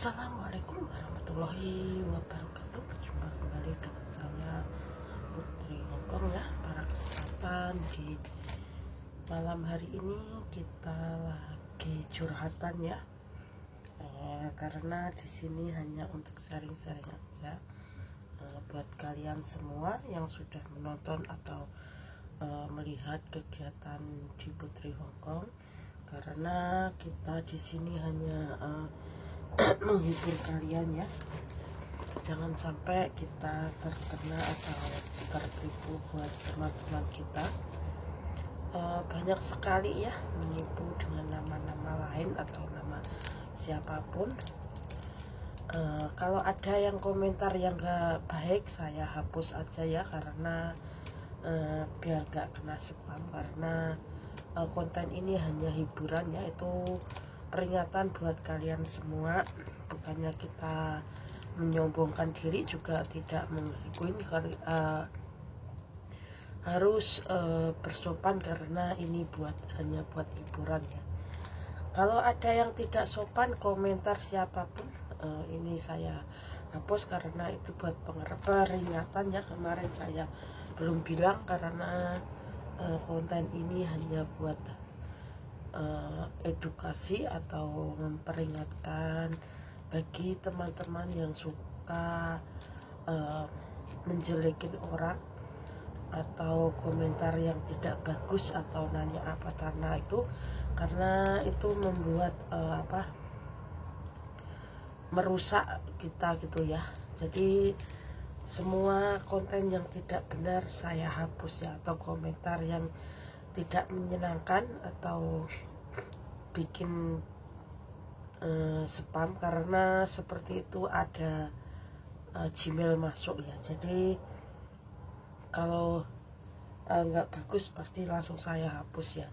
Assalamualaikum warahmatullahi wabarakatuh. Berjumpa kembali dengan saya Putri Hongkong ya. Para kesempatan di malam hari ini kita lagi curhatan ya. Karena di sini hanya untuk sharing-sharing aja buat kalian semua yang sudah menonton atau melihat kegiatan di Putri Hongkong. Karena kita di sini hanya menghibur kalian ya, jangan sampai kita terkena atau tertipu buat teman-teman kita. Banyak sekali ya menipu dengan nama-nama lain atau nama siapapun. Kalau ada yang komentar yang gak baik, saya hapus aja ya, karena biar gak kena spam. Karena konten ini hanya hiburan ya, itu peringatan buat kalian semua. Bukannya kita menyombongkan diri, juga tidak mengikuti, harus bersopan karena ini hanya buat hiburan ya. Kalau ada yang tidak sopan komentar siapapun, ini saya hapus karena itu buat peringatan ya. Kemarin saya belum bilang karena konten ini hanya buat edukasi atau memperingatkan bagi teman-teman yang suka menjelekin orang atau komentar yang tidak bagus atau nanya apa tanah itu, karena itu membuat merusak kita gitu ya. Jadi semua konten yang tidak benar saya hapus ya, atau komentar yang tidak menyenangkan atau bikin spam, karena seperti itu ada Gmail masuk ya. Jadi kalau nggak bagus pasti langsung saya hapus ya.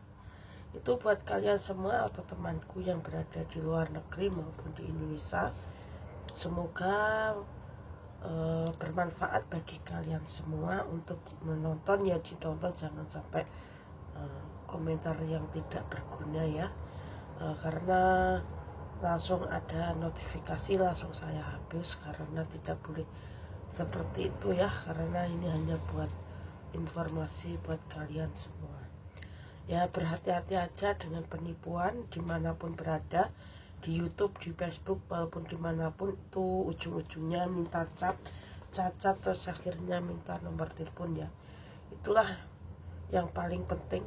Itu buat kalian semua atau temanku yang berada di luar negeri maupun di Indonesia. Semoga bermanfaat bagi kalian semua untuk menonton ya. Ditonton, jangan sampai komentar yang tidak berguna ya. Karena langsung ada notifikasi, langsung saya hapus, karena tidak boleh seperti itu ya. Karena ini hanya buat informasi buat kalian semua ya. Berhati-hati aja dengan penipuan dimanapun berada, di YouTube, di Facebook maupun dimanapun. Itu ujung-ujungnya minta cacat terus akhirnya minta nomor telepon ya. Itulah yang paling penting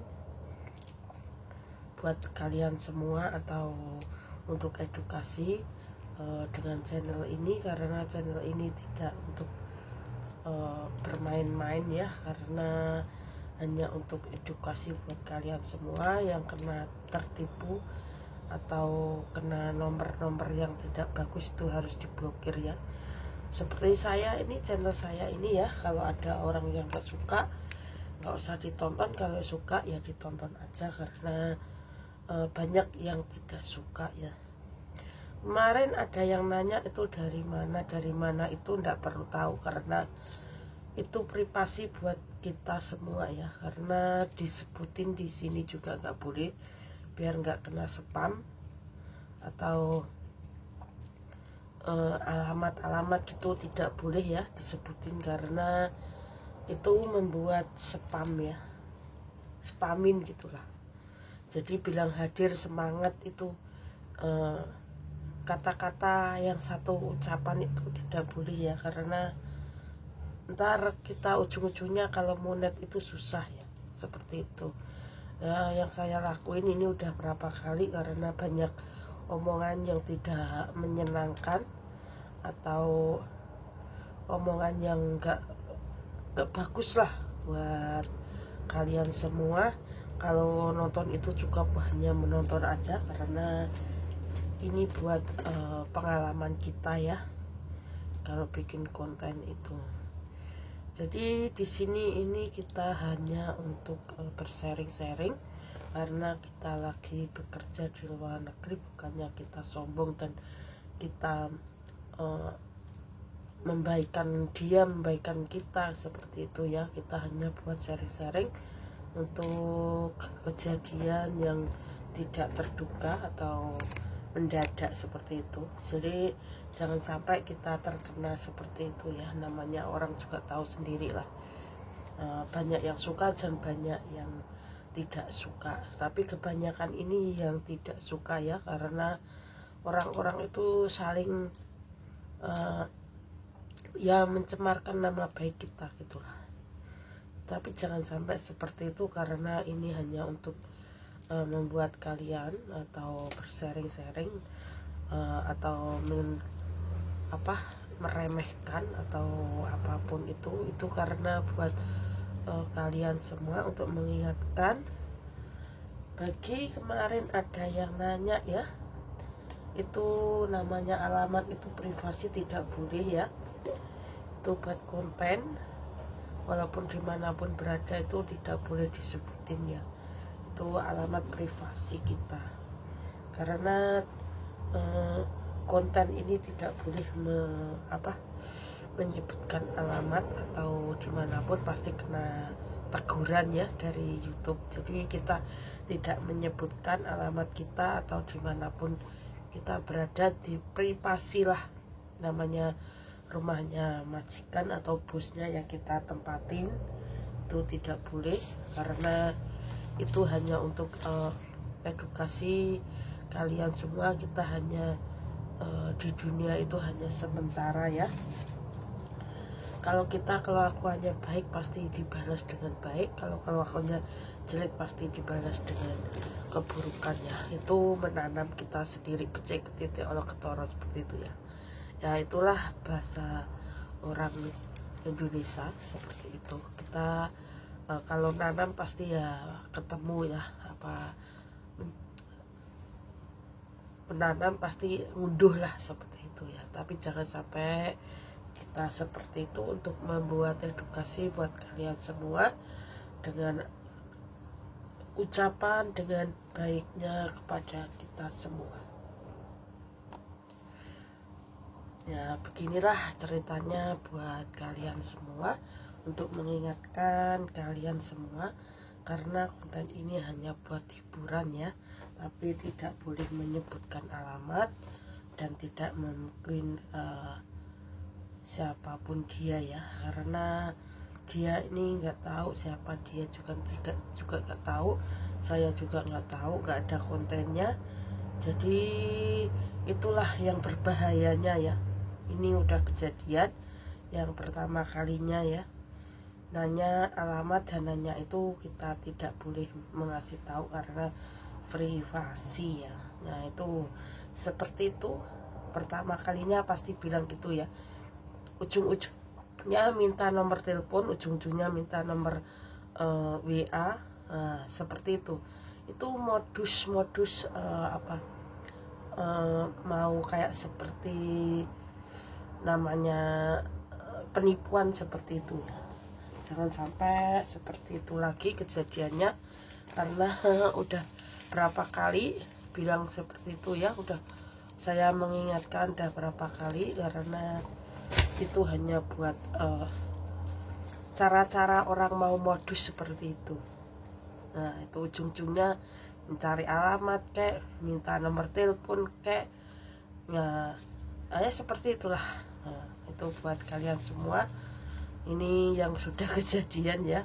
buat kalian semua atau untuk edukasi dengan channel ini, karena channel ini tidak untuk bermain-main ya, karena hanya untuk edukasi buat kalian semua yang kena tertipu atau kena nomor-nomor yang tidak bagus, itu harus diblokir ya. Seperti saya ini, channel saya ini ya, kalau ada orang yang gak suka nggak usah ditonton, kalau suka ya ditonton aja, karena banyak yang tidak suka ya. Kemarin ada yang nanya itu dari mana itu nggak perlu tahu, karena itu privasi buat kita semua ya. Karena disebutin di sini juga nggak boleh, biar nggak kena spam atau alamat-alamat gitu tidak boleh ya disebutin, karena itu membuat spam ya, spamin gitulah. Jadi bilang hadir, semangat, itu kata-kata yang satu ucapan itu tidak boleh ya, karena ntar kita ujung-ujungnya kalau mau net itu susah ya. Seperti itu ya, yang saya lakuin ini udah berapa kali, karena banyak omongan yang tidak menyenangkan atau omongan yang gak bagus lah buat kalian semua. Kalau nonton itu cukup hanya menonton aja, karena ini buat pengalaman kita ya kalau bikin konten itu. Jadi di sini ini kita hanya untuk bersharing-sharing, karena kita lagi bekerja di luar negeri. Bukannya kita sombong dan kita membaikan dia, membaikan kita, seperti itu ya. Kita hanya buat sharing-sharing untuk kejadian yang tidak terduga atau mendadak seperti itu. Jadi jangan sampai kita terkena seperti itu ya, namanya orang juga tahu sendiri lah. Banyak yang suka dan banyak yang tidak suka, tapi kebanyakan ini yang tidak suka ya, karena orang-orang itu saling ya mencemarkan nama baik kita gitulah. Tapi jangan sampai seperti itu, karena ini hanya untuk membuat kalian atau bersharing-sharing atau meremehkan atau apapun itu karena buat kalian semua, untuk mengingatkan. Bagi kemarin ada yang nanya ya, itu namanya alamat itu privasi, tidak boleh ya, itu buat konten, walaupun dimanapun berada itu tidak boleh disebutin ya, itu alamat privasi kita. Karena konten ini tidak boleh menyebutkan alamat, atau dimanapun pasti kena teguran ya dari YouTube. Jadi kita tidak menyebutkan alamat kita atau dimanapun kita berada, di privasi lah, namanya rumahnya majikan atau bosnya yang kita tempatin, itu tidak boleh. Karena itu hanya untuk edukasi kalian semua. Kita hanya di dunia itu hanya sementara ya. Kalau kita kelakuannya baik pasti dibalas dengan baik, kalau kelakuannya jelek pasti dibalas dengan keburukannya. Itu menanam kita sendiri, becek titik olah ketoro, seperti itu ya. Ya itulah bahasa orang Indonesia, seperti itu. Kita kalau nanam pasti ya ketemu ya, menanam pasti ngunduh lah, seperti itu ya. Tapi jangan sampai kita seperti itu, untuk membuat edukasi buat kalian semua dengan ucapan dengan baiknya kepada kita semua. Ya beginilah ceritanya buat kalian semua, untuk mengingatkan kalian semua, karena konten ini hanya buat hiburan ya, tapi tidak boleh menyebutkan alamat dan tidak mungkin siapapun dia ya, karena dia ini nggak tahu siapa dia, juga nggak tahu, saya juga nggak tahu, nggak ada kontennya. Jadi itulah yang berbahayanya ya. Ini udah kejadian yang pertama kalinya ya, nanya alamat dan nanya itu kita tidak boleh mengasih tahu karena privasi ya. Nah itu seperti itu, pertama kalinya pasti bilang gitu ya, ujung-ujungnya minta nomor telepon, ujung-ujungnya minta nomor WA. Seperti itu modus-modus mau kayak seperti namanya penipuan, seperti itu ya. Jangan sampai seperti itu lagi kejadiannya, karena udah berapa kali bilang seperti itu ya, udah saya mengingatkan udah berapa kali, karena itu hanya buat cara-cara orang mau modus seperti itu. Nah itu ujung-ujungnya mencari alamat kek, minta nomor telepon kek, ya seperti itulah. Nah, itu buat kalian semua, ini yang sudah kejadian ya.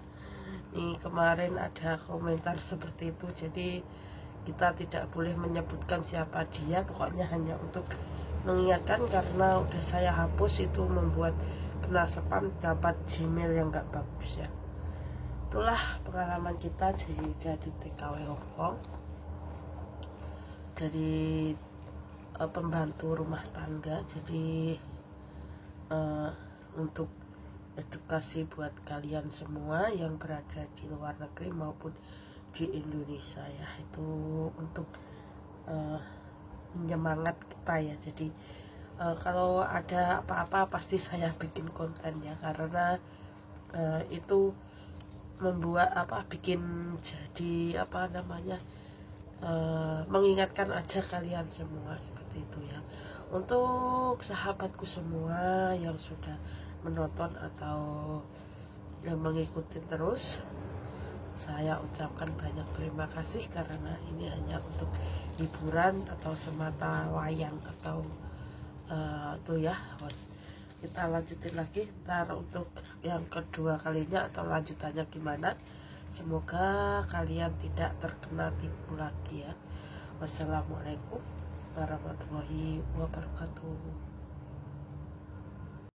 Ini kemarin ada komentar seperti itu, jadi kita tidak boleh menyebutkan siapa dia, pokoknya hanya untuk mengingatkan, karena udah saya hapus, itu membuat kena spam, dapat Gmail yang gak bagus ya. Itulah pengalaman kita dari TKW Hongkong, dari pembantu rumah tangga. Jadi untuk edukasi buat kalian semua yang berada di luar negeri maupun di Indonesia ya, itu untuk menyemangat kita ya. Jadi kalau ada apa-apa pasti saya bikin konten ya, karena itu membuat bikin jadi mengingatkan aja kalian semua, seperti itu ya. Untuk sahabatku semua yang sudah menonton atau yang mengikuti terus, saya ucapkan banyak terima kasih karena ini hanya untuk hiburan atau semata wayang atau itu ya bos. Kita lanjutin lagi ntar untuk yang kedua kalinya atau lanjutannya gimana. Semoga kalian tidak terkena tipu lagi ya. Wassalamualaikum warahmatullahi wabarakatuh.